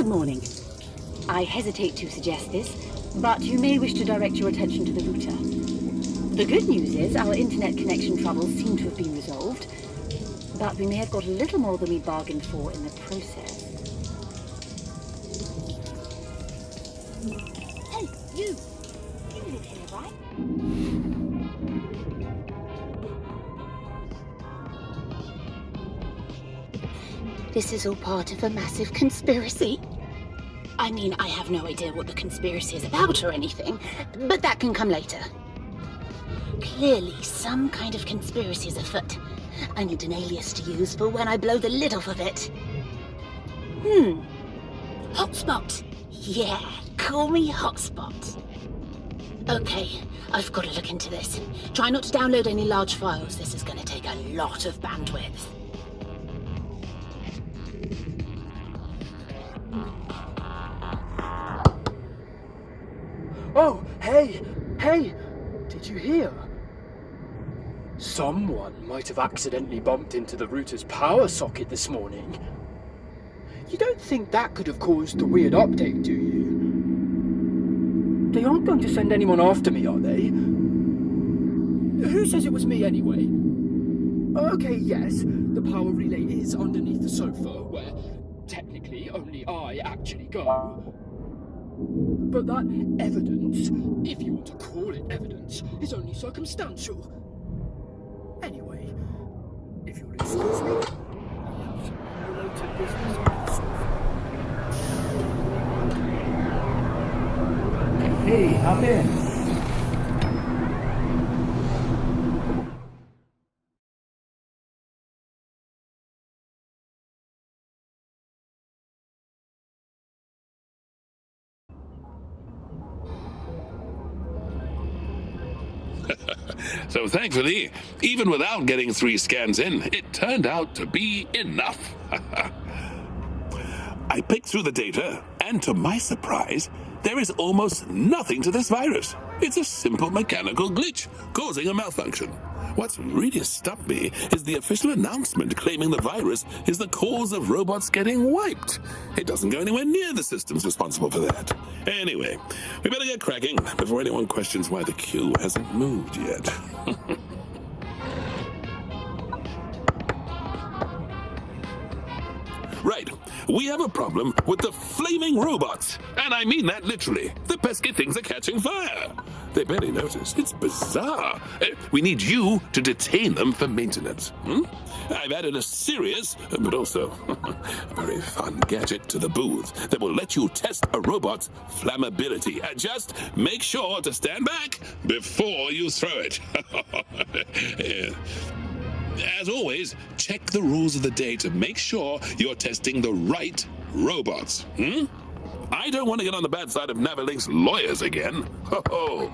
Good morning. I hesitate to suggest this, but you may wish to direct your attention to the router. The good news is our internet connection troubles seem to have been resolved, but we may have got a little more than we bargained for in the process. Hey, you! You live here, right? This is all part of a massive conspiracy. I mean, I have no idea what the conspiracy is about or anything, but that can come later. Clearly, some kind of conspiracy is afoot. I need an alias to use for when I blow the lid off of it. Hotspot. Yeah, call me Hotspot. Okay, I've got to look into this. Try not to download any large files. This is going to take a lot of bandwidth. Oh, hey! Did you hear? Someone might have accidentally bumped into the router's power socket this morning. You don't think that could have caused the weird update, do you? They aren't going to send anyone after me, are they? Who says it was me anyway? Okay, yes, the power relay is underneath the sofa, where technically only I actually go. But that evidence, if you want to call it evidence, is only circumstantial. Anyway, if you'll excuse me, I have some unrelated business on the sofa. Hey, hop in. So thankfully, even without getting 3 scans in, it turned out to be enough. I picked through the data, and to my surprise, there is almost nothing to this virus. It's a simple mechanical glitch causing a malfunction. What's really stumped me is the official announcement claiming the virus is the cause of robots getting wiped. It doesn't go anywhere near the systems responsible for that. Anyway, we better get cracking before anyone questions why the queue hasn't moved yet. Right, we have a problem with the flaming robots. And I mean that literally. The pesky things are catching fire. They barely notice. It's bizarre. We need you to detain them for maintenance. I've added a serious, but also a very fun gadget to the booth that will let you test a robot's flammability. Just make sure to stand back before you throw it. As always, check the rules of the day to make sure you're testing the right robots. I don't want to get on the bad side of Navilink's lawyers again. Ho-ho.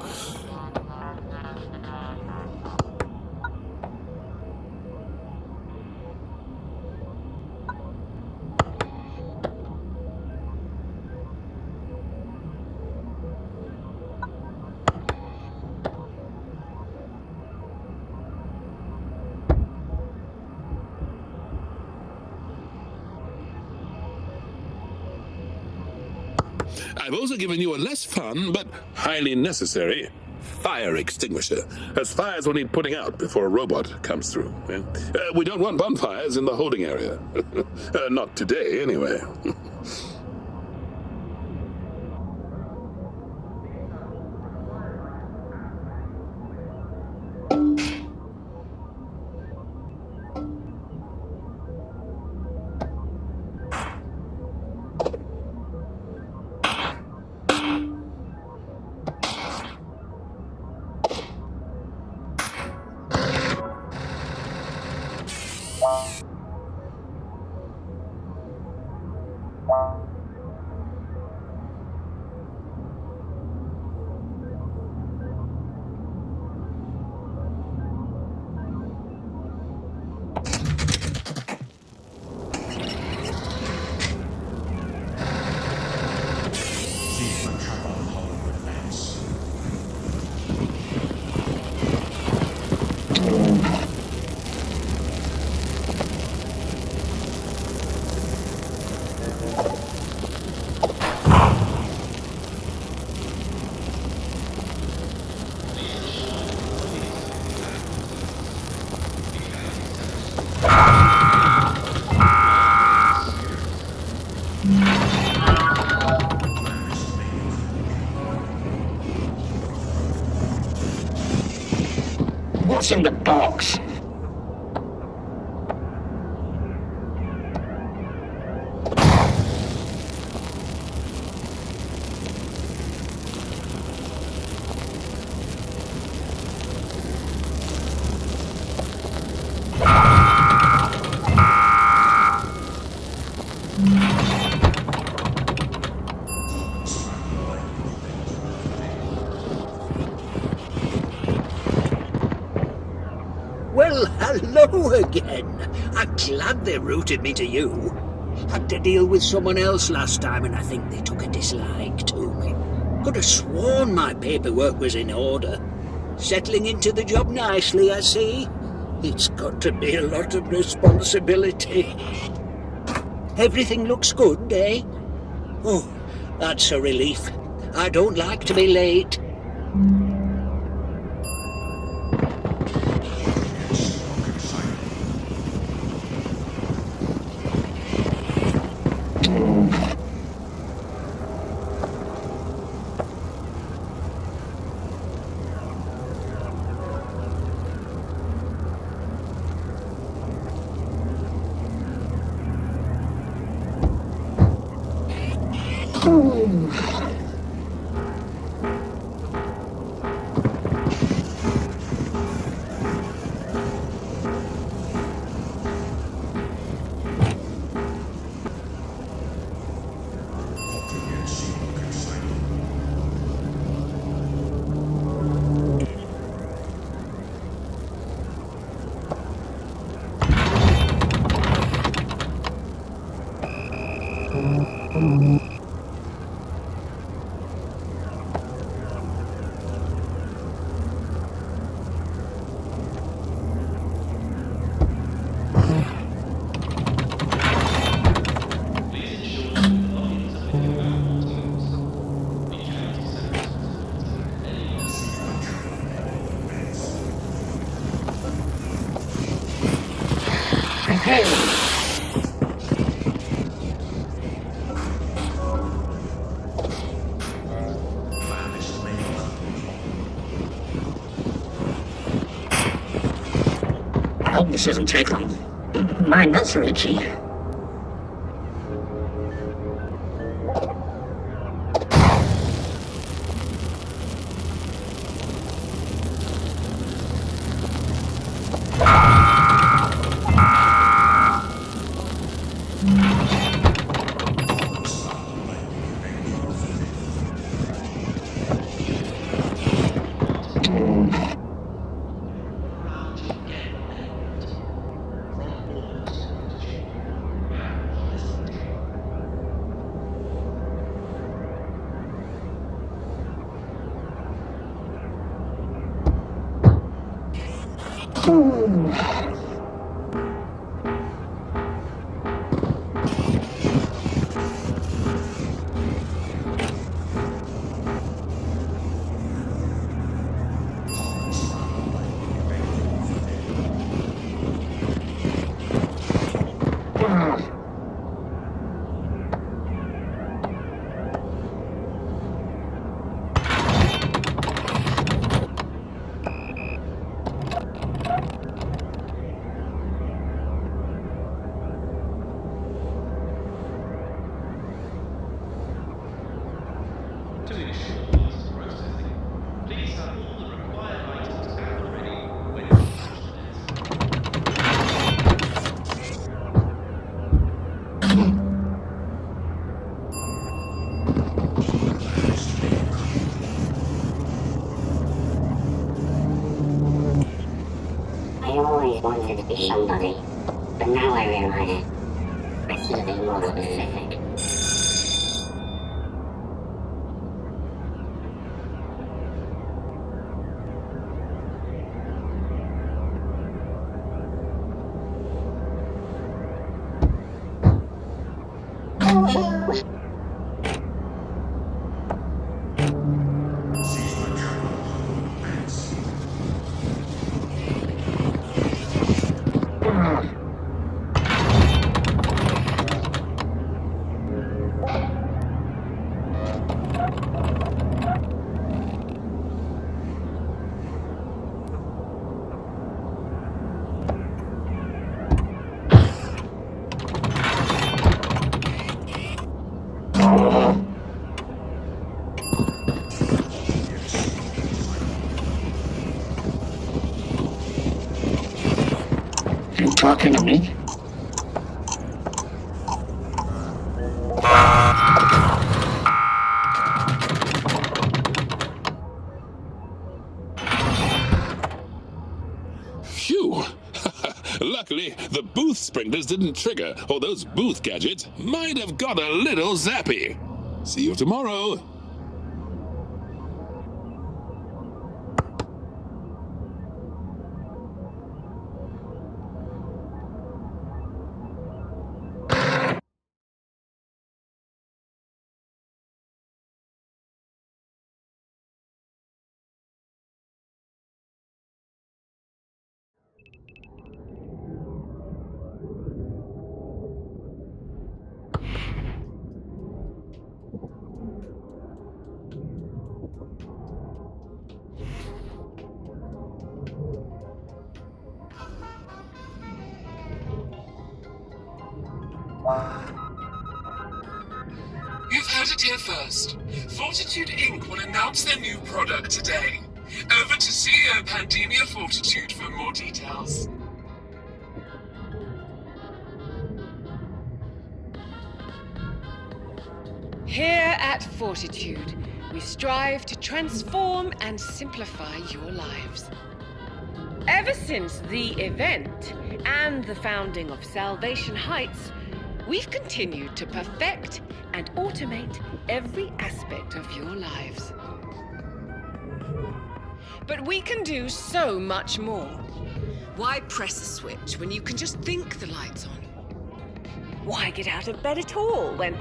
I've also given you a less fun, but highly necessary, fire extinguisher, as fires will need putting out before a robot comes through. We don't want bonfires in the holding area. Not today, anyway. What's in the box? Well, hello again. I'm glad they routed me to you. Had to deal with someone else last time and I think they took a dislike to me. Could have sworn my paperwork was in order. Settling into the job nicely, I see. It's got to be a lot of responsibility. Everything looks good, eh? Oh, that's a relief. I don't like to be late. I hope this doesn't take long. My nuts are itchy. I always wanted to be somebody, but now I realize I should have been more specific. You talking to me? Phew! Luckily, the booth sprinklers didn't trigger, or those booth gadgets might have got a little zappy. See you tomorrow. You've heard it here first. Fortitude Inc. will announce their new product today. Over to CEO Pandemia Fortitude for more details. Here at Fortitude, we strive to transform and simplify your lives. Ever since the event and the founding of Salvation Heights, we've continued to perfect and automate every aspect of your lives. But we can do so much more. Why press a switch when you can just think the light's on? Why get out of bed at all when,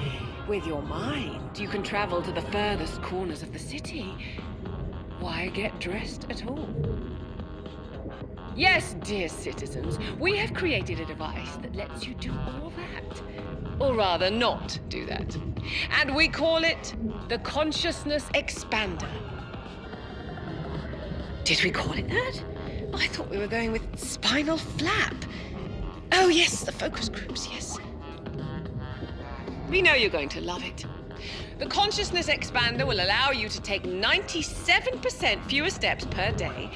with your mind, you can travel to the furthest corners of the city? Why get dressed at all? Yes, dear citizens, we have created a device that lets you do all that. Or rather, not do that. And we call it the Consciousness Expander. Did we call it that? I thought we were going with spinal flap. Oh yes, the focus groups, yes. We know you're going to love it. The Consciousness Expander will allow you to take 97% fewer steps per day,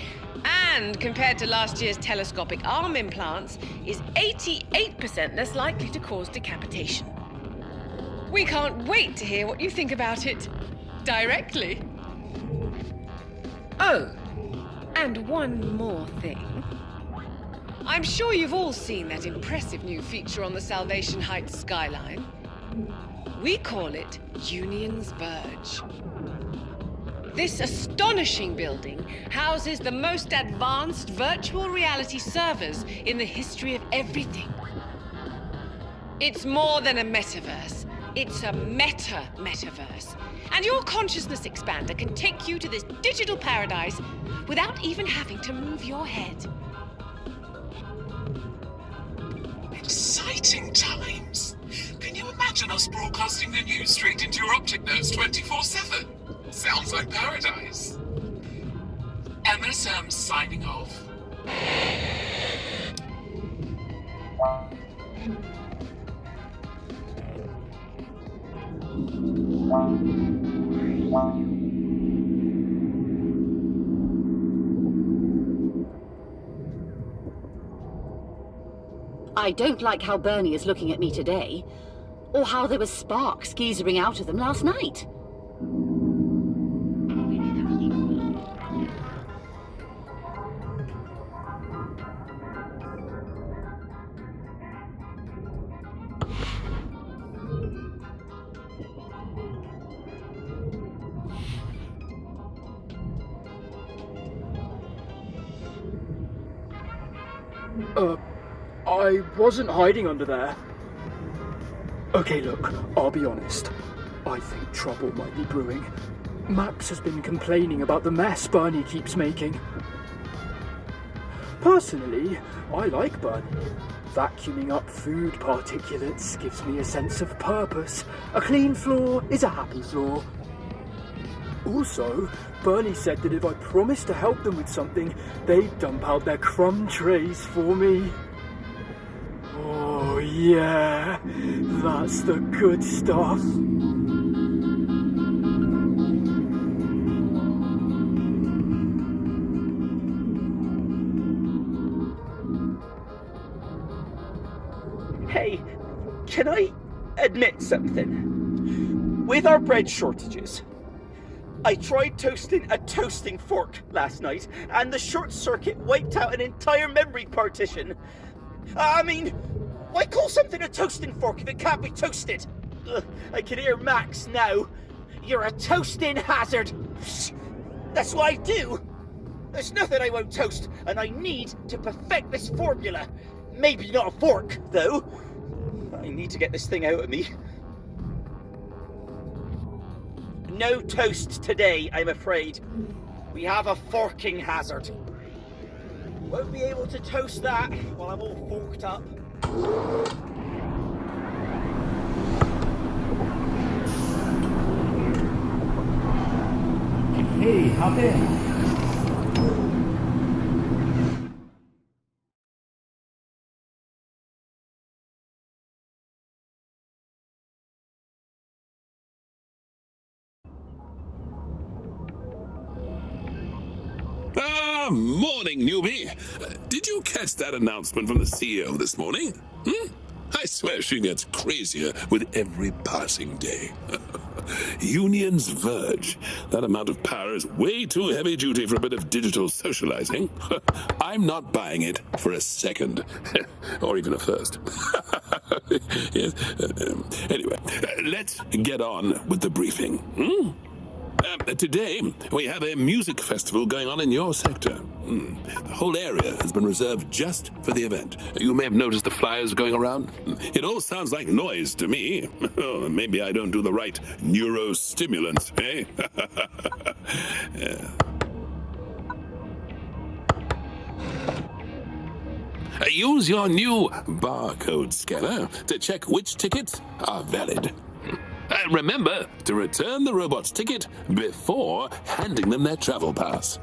and compared to last year's telescopic arm implants, is 88% less likely to cause decapitation. We can't wait to hear what you think about it directly. Oh, and one more thing. I'm sure you've all seen that impressive new feature on the Salvation Heights skyline. We call it Union's Verge. This astonishing building houses the most advanced virtual reality servers in the history of everything. It's more than a metaverse. It's a meta-metaverse. And your consciousness expander can take you to this digital paradise without even having to move your head. Exciting times. Can you imagine us broadcasting the news straight into your optic nerves 24/7? Sounds like paradise. MSM signing off. I don't like how Bernie is looking at me today, or how there was sparks geezering out of them last night. I wasn't hiding under there. Okay, look, I'll be honest. I think trouble might be brewing. Max has been complaining about the mess Bernie keeps making. Personally, I like Bernie. Vacuuming up food particulates gives me a sense of purpose. A clean floor is a happy floor. Also, Bernie said that if I promised to help them with something, they'd dump out their crumb trays for me. Oh yeah, that's the good stuff. Hey, can I admit something? With our bread shortages, I tried toasting a toasting fork last night, and the short circuit wiped out an entire memory partition. I mean, why call something a toasting fork if it can't be toasted? Ugh, I can hear Max now. You're a toasting hazard. That's what I do. There's nothing I won't toast, and I need to perfect this formula. Maybe not a fork, though. I need to get this thing out of me. No toast today, I'm afraid. We have a forking hazard. Won't be able to toast that while I'm all forked up. Hey, hop in. Morning, newbie. Did you catch that announcement from the CEO this morning? I swear she gets crazier with every passing day. Union's verge. That amount of power is way too heavy duty for a bit of digital socializing. I'm not buying it for a second, or even a first. Yes. Anyway, let's get on with the briefing. Today, we have a music festival going on in your sector. The whole area has been reserved just for the event. You may have noticed the flyers going around. It all sounds like noise to me. Oh, maybe I don't do the right neurostimulants, eh? Yeah. Use your new barcode scanner to check which tickets are valid. Remember to return the robot's ticket before handing them their travel pass.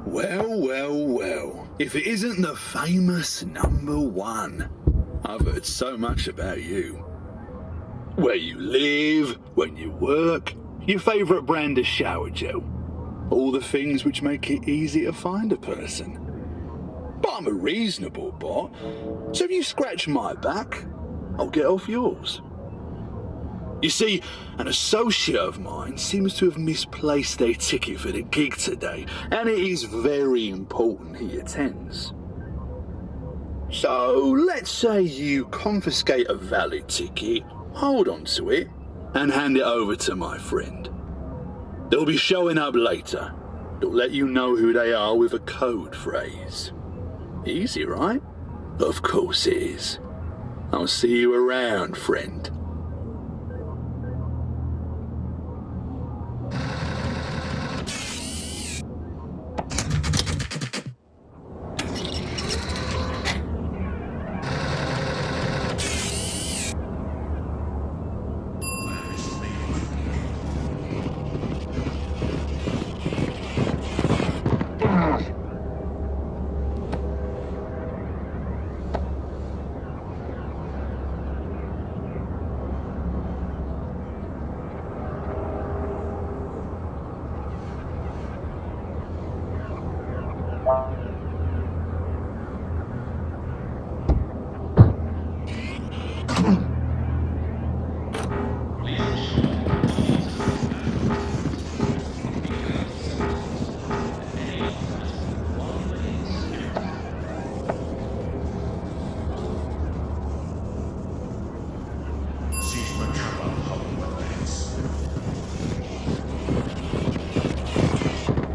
Well, well, well. If it isn't the famous #1. I've heard so much about you. Where you live, when you work, your favourite brand of shower gel. All the things which make it easy to find a person. But I'm a reasonable bot, so if you scratch my back, I'll get off yours. You see, an associate of mine seems to have misplaced their ticket for the gig today, and it is very important he attends. So, let's say you confiscate a valid ticket, hold on to it, and hand it over to my friend. They'll be showing up later. It'll let you know who they are with a code phrase. Easy, right? Of course it is. I'll see you around, friend.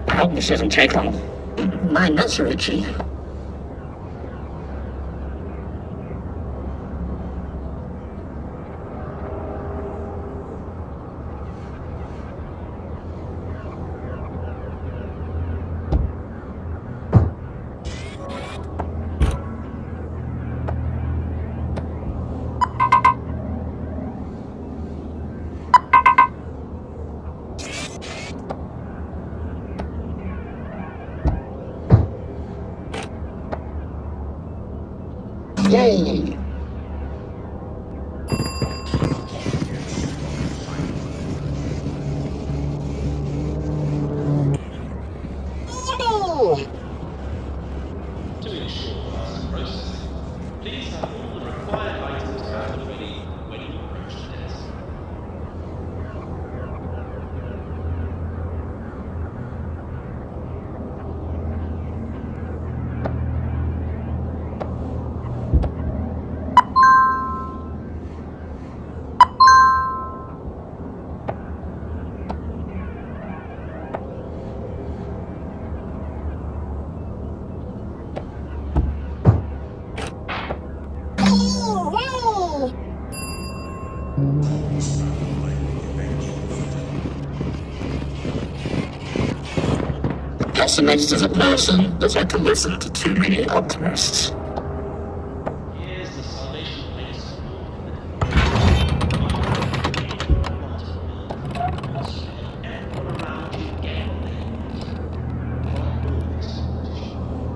I hope this doesn't take long. My nuts are itchy. Yay! Yippee! To ensure faster processing, please have all the required items gathered ready when you approach the desk. Hooray! Pessimist is a person that had to listen to too many optimists. Here's the Salvation Place. Everyone around you get what they need. Not all this competition.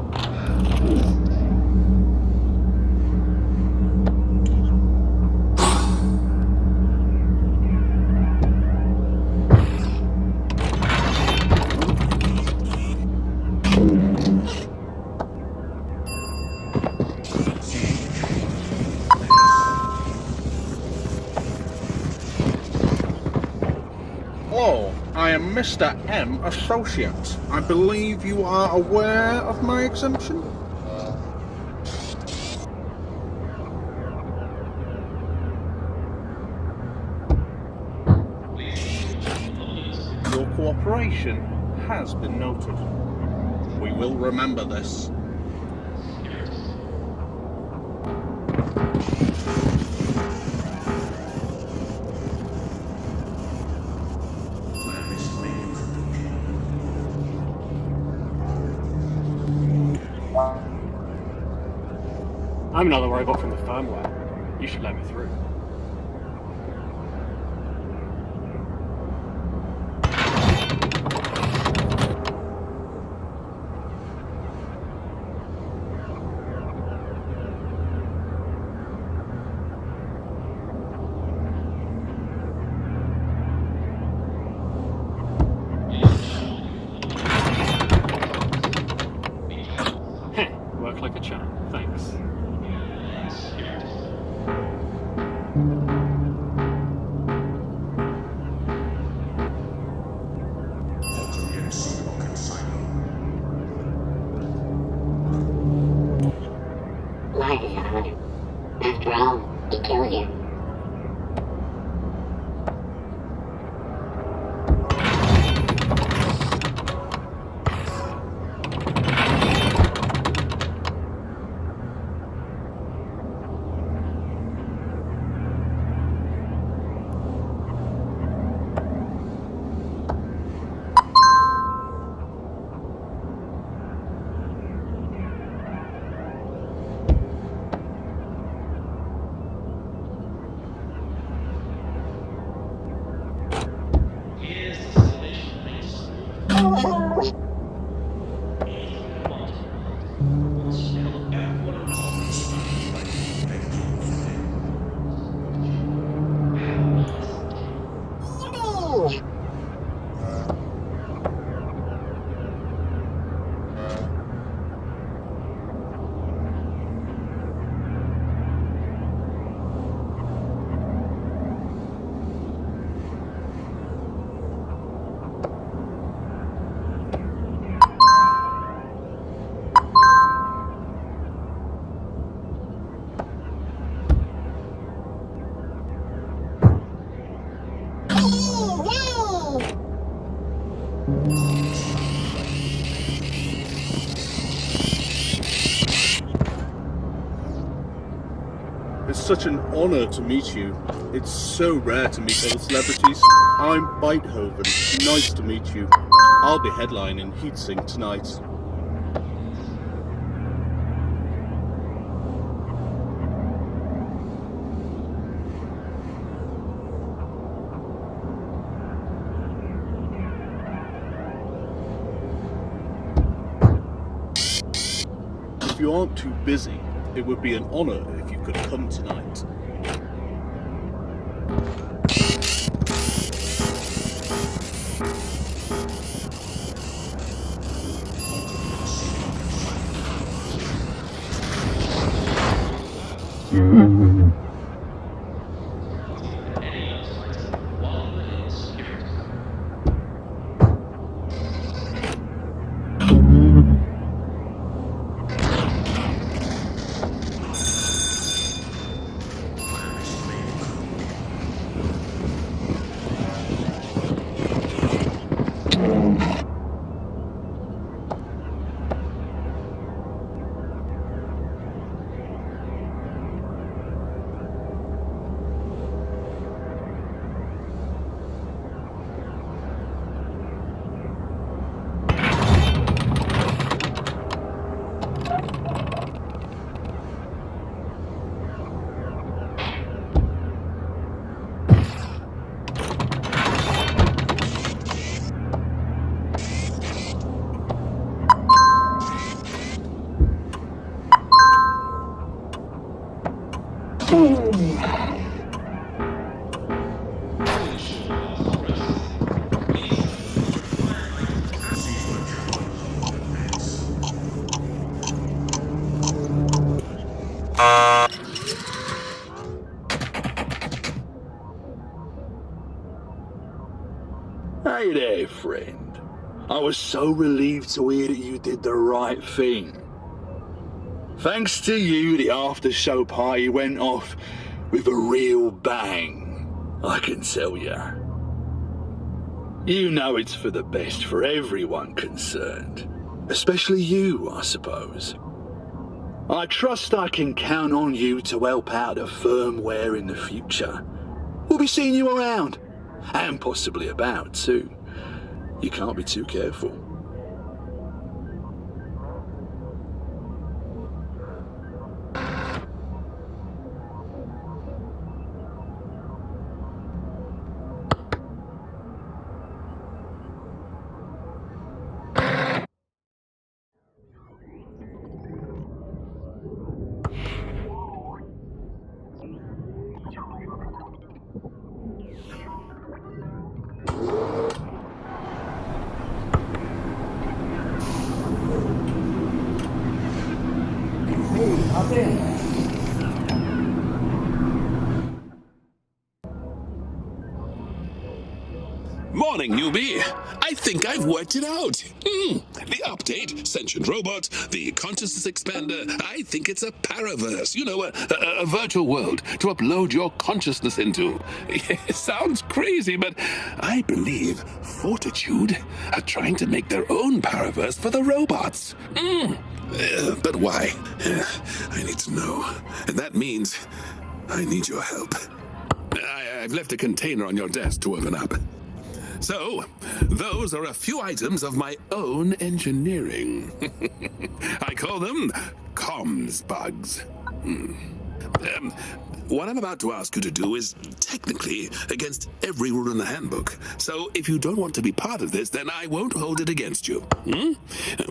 Hello, I am Mr. M. Associate. I believe you are aware of my exemption? Your cooperation has been noted. We will remember this. I'm another robot from the firmware. You should let me through. Work like a champ, thanks. Life is hard. After all, he killed you. Here's the Salvation Place. Yippee! Yay! It's such an honor to meet you. It's so rare to meet other celebrities. I'm Beethoven. Nice to meet you. I'll be headlining Heatsink tonight. If you aren't too busy, It would be an honor if you could come tonight. Hey there, friend. I was so relieved to hear that you did the right thing. Thanks to you, the after-show party went off with a real bang, I can tell ya. You know it's for the best for everyone concerned. Especially you, I suppose. I trust I can count on you to help out the firmware in the future. We'll be seeing you around. And possibly about, too. You can't be too careful. Morning, newbie. I think I've worked it out. The update, sentient robot, the consciousness expander. I think it's a paraverse. You know, a virtual world to upload your consciousness into. It sounds crazy, but I believe Fortitude are trying to make their own paraverse for the robots. But why? I need to know. And that means I need your help. I've left a container on your desk to open up. So, those are a few items of my own engineering. I call them comms bugs. What I'm about to ask you to do is technically against every rule in the handbook. So if you don't want to be part of this, then I won't hold it against you.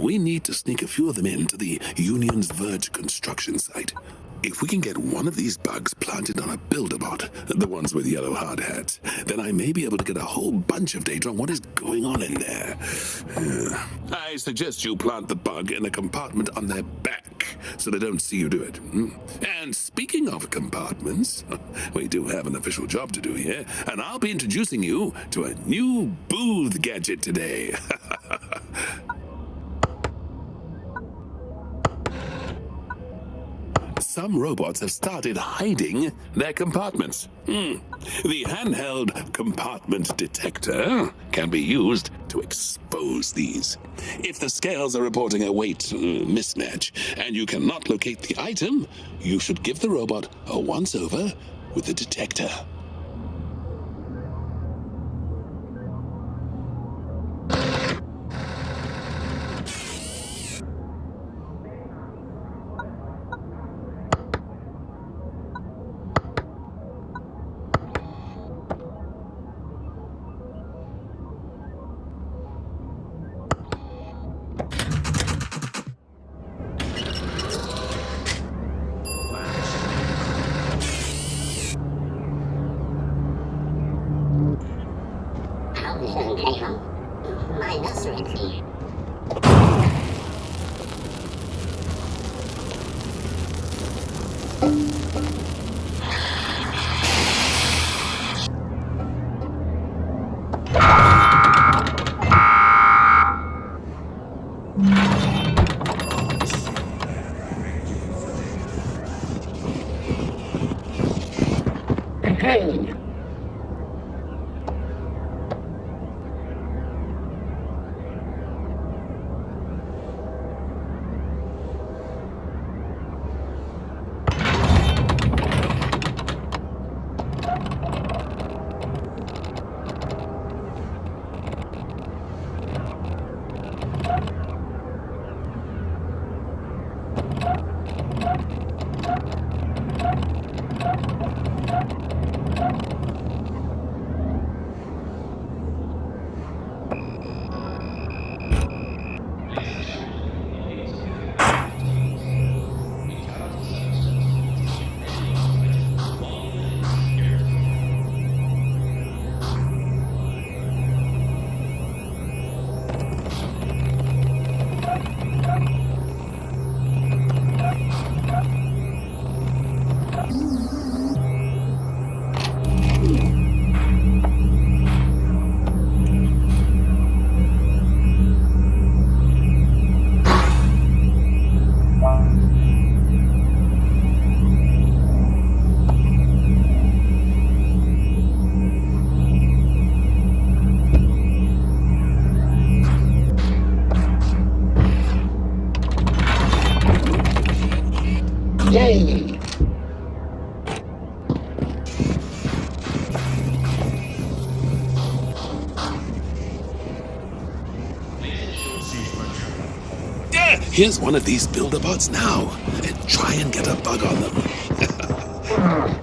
We need to sneak a few of them into the Union's Verge construction site. If we can get one of these bugs planted on a builder-bot, the ones with yellow hard hats, then I may be able to get a whole bunch of data on what is going on in there. I suggest you plant the bug in a compartment on their back, so they don't see you do it. And speaking of compartments, we do have an official job to do here, and I'll be introducing you to a new booth gadget today. Some robots have started hiding their compartments. The handheld compartment detector can be used to expose these. If the scales are reporting a weight mismatch and you cannot locate the item, you should give the robot a once-over with the detector. my nursery key. Hey! Yay! Yeah, here's one of these builder-bots now. And try and get a bug on them.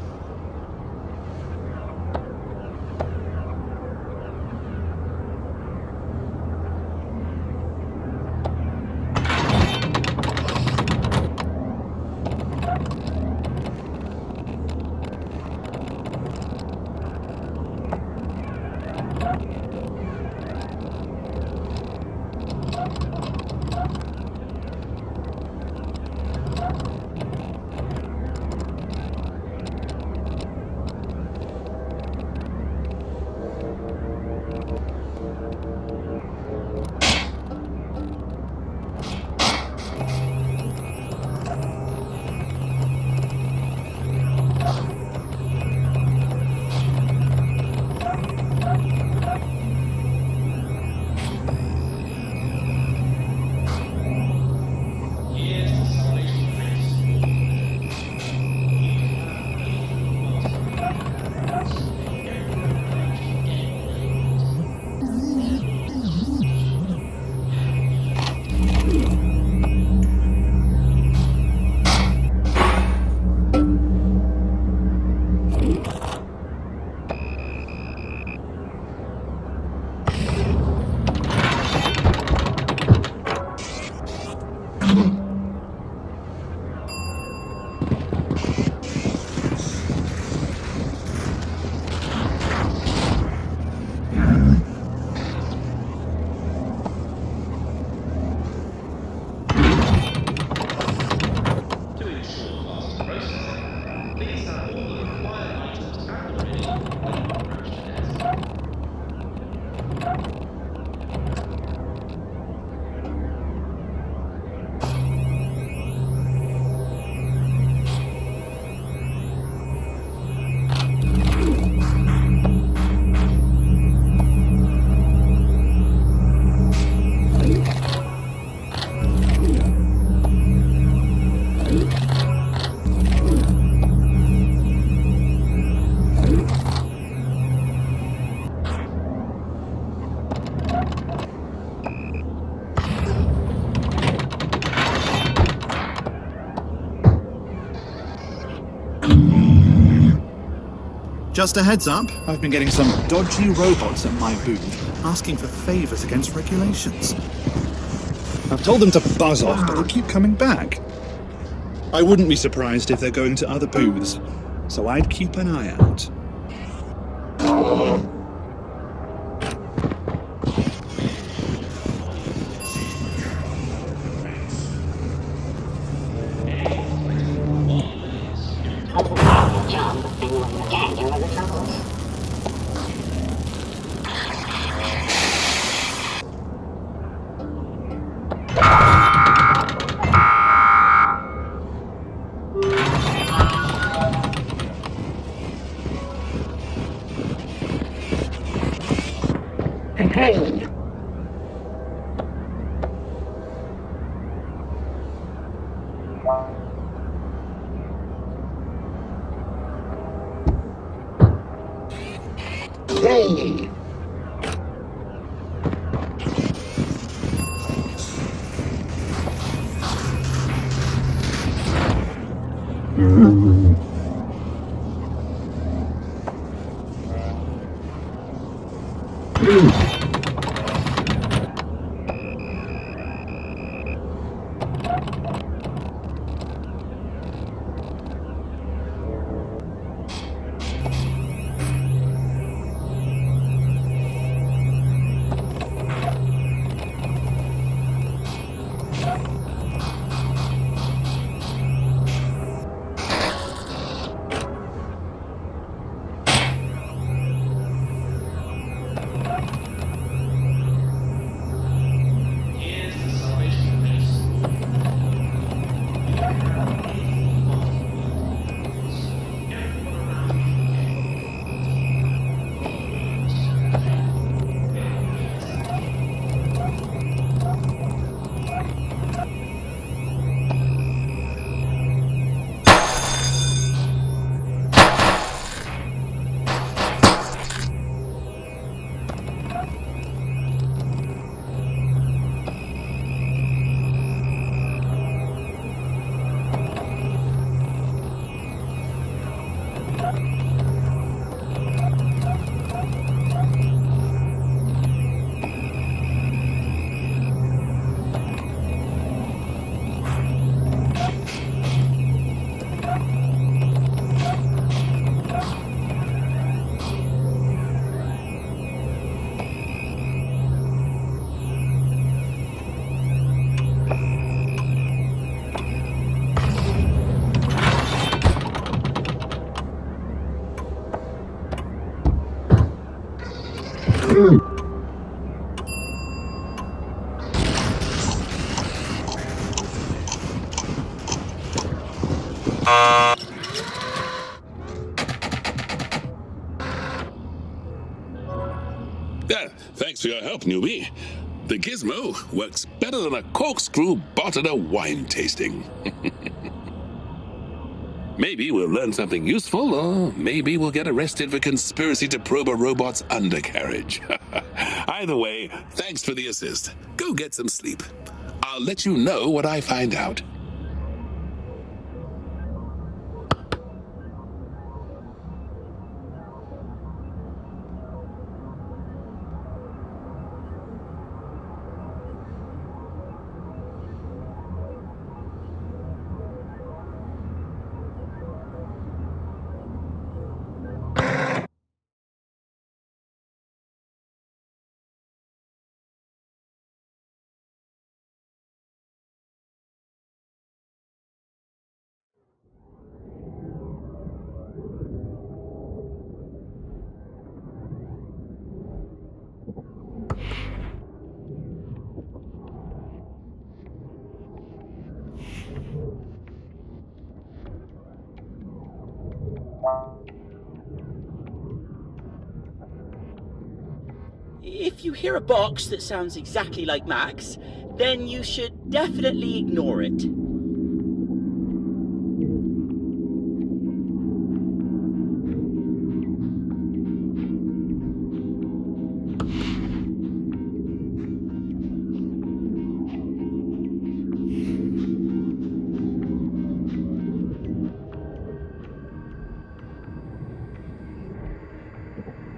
Just a heads up, I've been getting some dodgy robots at my booth asking for favors against regulations. I've told them to buzz off, but they keep coming back. I wouldn't be surprised if they're going to other booths, so I'd keep an eye out. Hey! Hey! Here's the Salvation Base. Everyone around Yeah, thanks for your help, newbie. The gizmo works better than a corkscrew bought at a wine tasting. Maybe we'll learn something useful, or maybe we'll get arrested for conspiracy to probe a robot's undercarriage. Either way, thanks for the assist. Go get some sleep. I'll let you know what I find out. If you hear a box that sounds exactly like Max, then you should definitely ignore it.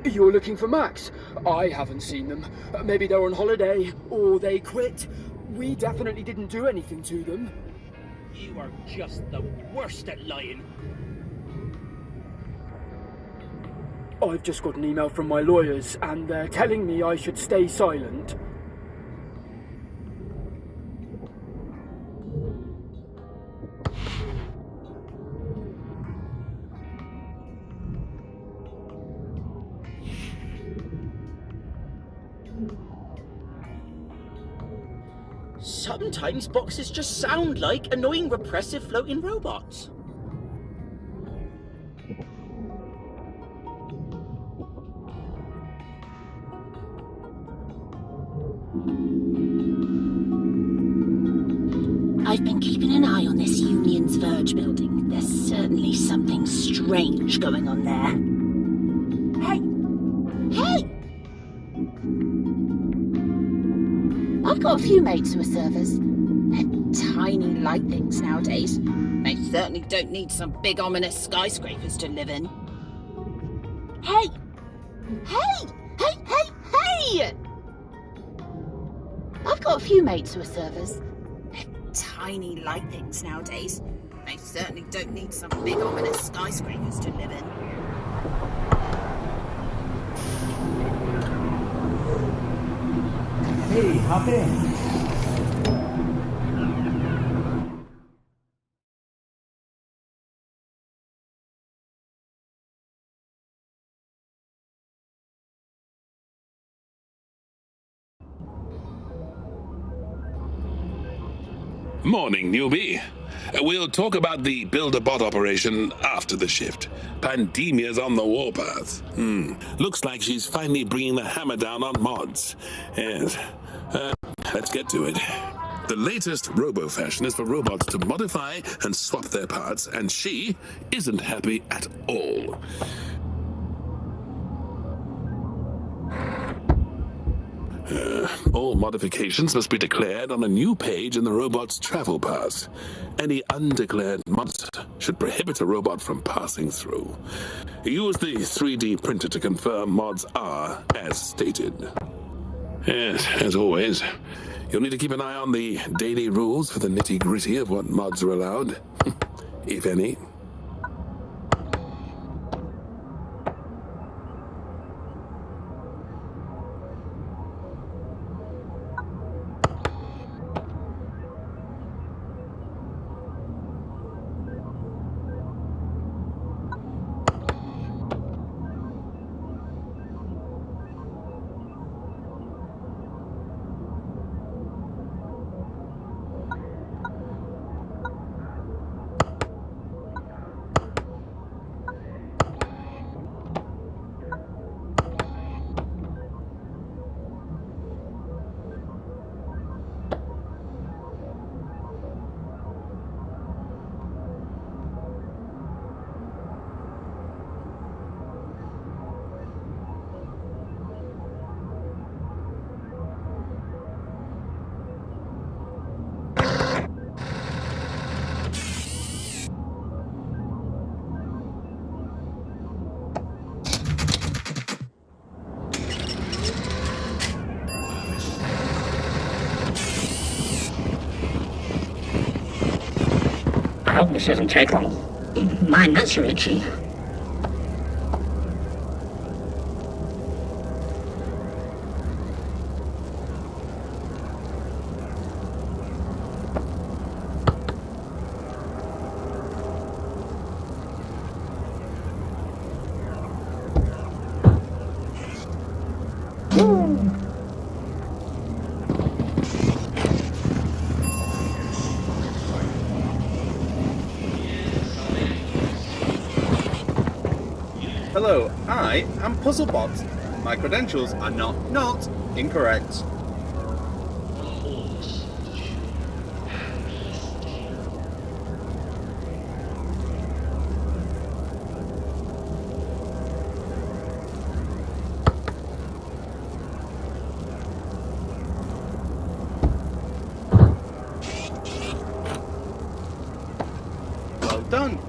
You're looking for Max? I haven't seen them. Maybe they're on holiday, or they quit. We definitely didn't do anything to them. You are just the worst at lying. I've just got an email from my lawyers, and they're telling me I should stay silent. Sometimes boxes just sound like annoying, repressive floating robots. I've been keeping an eye on this Union's Verge building. There's certainly something strange going on there. Hey! Hey! I've got a few mates who are servers. They're tiny light things nowadays. They certainly don't need some big ominous skyscrapers to live in. Hey! Hey! Hey, hey, hey! I've got a few mates who are servers. They're tiny light things nowadays. They certainly don't need some big ominous skyscrapers to live in. Hey, hop in. Morning, newbie. We'll talk about the build-a-bot operation after the shift. Pandemia's on the warpath. Looks like she's finally bringing the hammer down on mods. Yes. Let's get to it. The latest robo-fashion is for robots to modify and swap their parts, and she isn't happy at all. All modifications must be declared on a new page in the robot's travel pass. Any undeclared mods should prohibit a robot from passing through. Use the 3D printer to confirm mods are as stated. Yes, as always, you'll need to keep an eye on the daily rules for the nitty-gritty of what mods are allowed, if any. I hope this doesn't take long. My nuts are itchy. Hello, I am Puzzlebot. My credentials are not incorrect. Well done.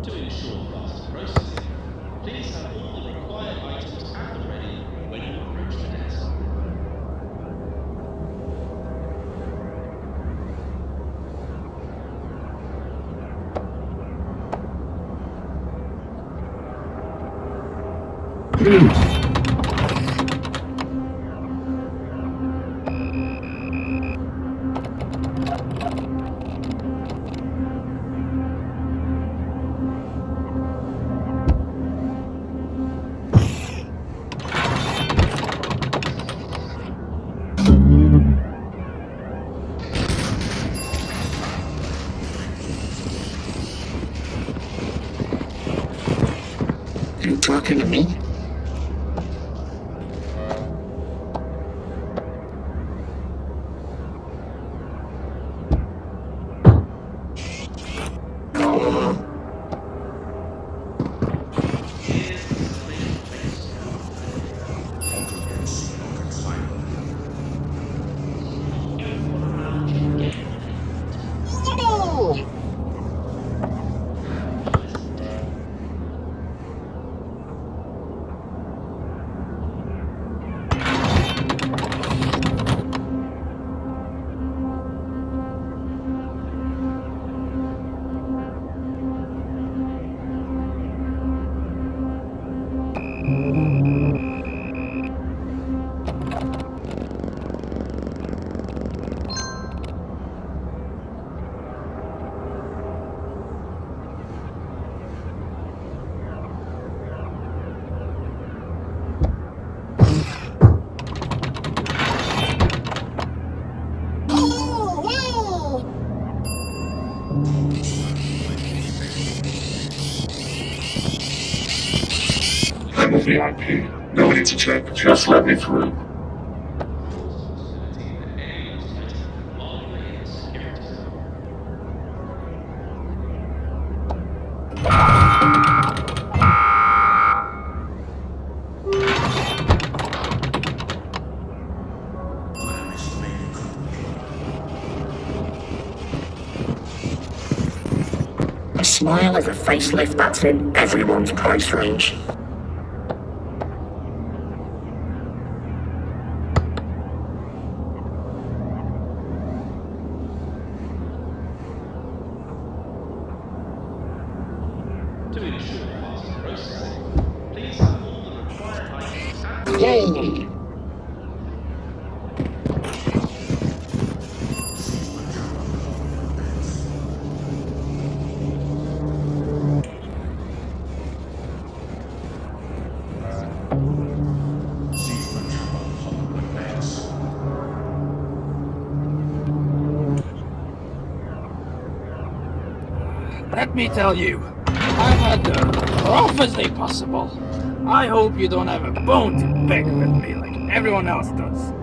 To ensure faster processing, please have all the required items at the ready when you approach the desk. You talking to me? I'm a VIP. No need to check. Just let me through. A smile is a facelift that's in everyone's price range. To ensure faster processing, please have all the required items and Yay! Let me tell you, I've had the roughest day possible. I hope you don't have a bone to pick with me like everyone else does.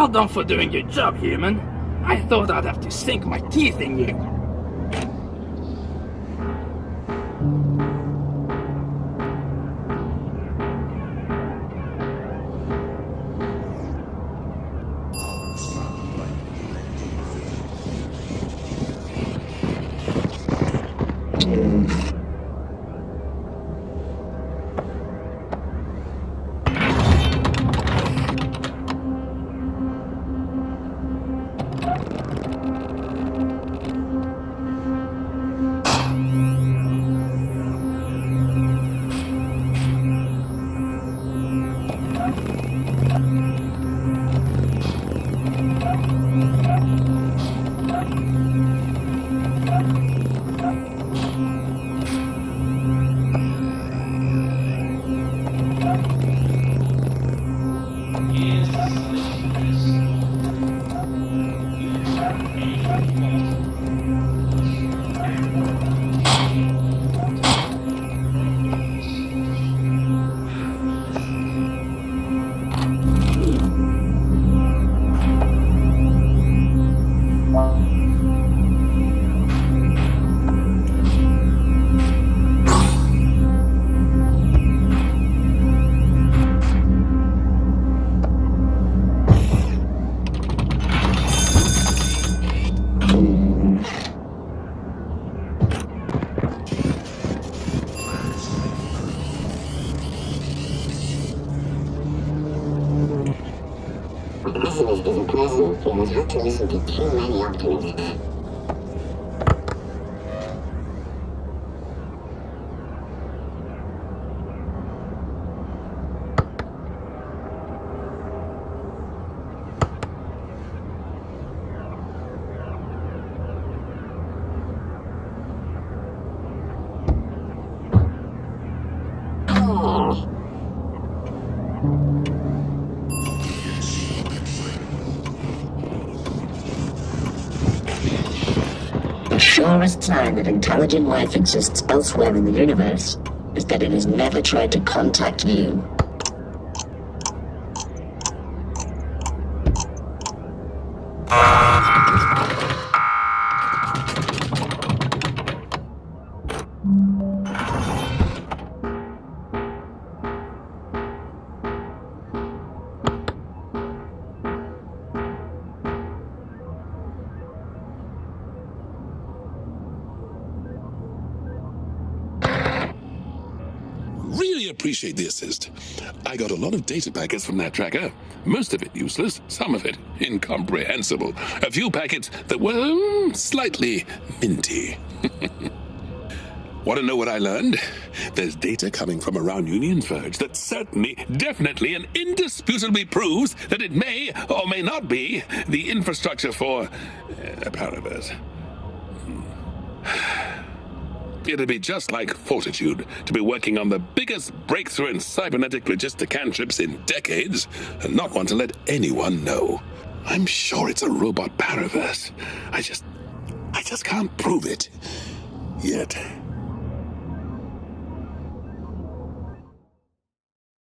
Well done for doing your job, human. I thought I'd have to sink my teeth in you. The pessimist isn't present. You would have to listen to too many optimists. The surest sign that intelligent life exists elsewhere in the universe is that it has never tried to contact you. Really appreciate the assist. I got a lot of data packets from that tracker. Most of it useless, some of it incomprehensible. A few packets that were slightly minty. Want to know what I learned? There's data coming from around Union's Verge that certainly, definitely, and indisputably proves that it may or may not be the infrastructure for a Paraverse. It'd be just like Fortitude to be working on the biggest breakthrough in cybernetic logistic cantrips in decades and not want to let anyone know. I'm sure it's a robot Paraverse. I just can't prove it. Yet.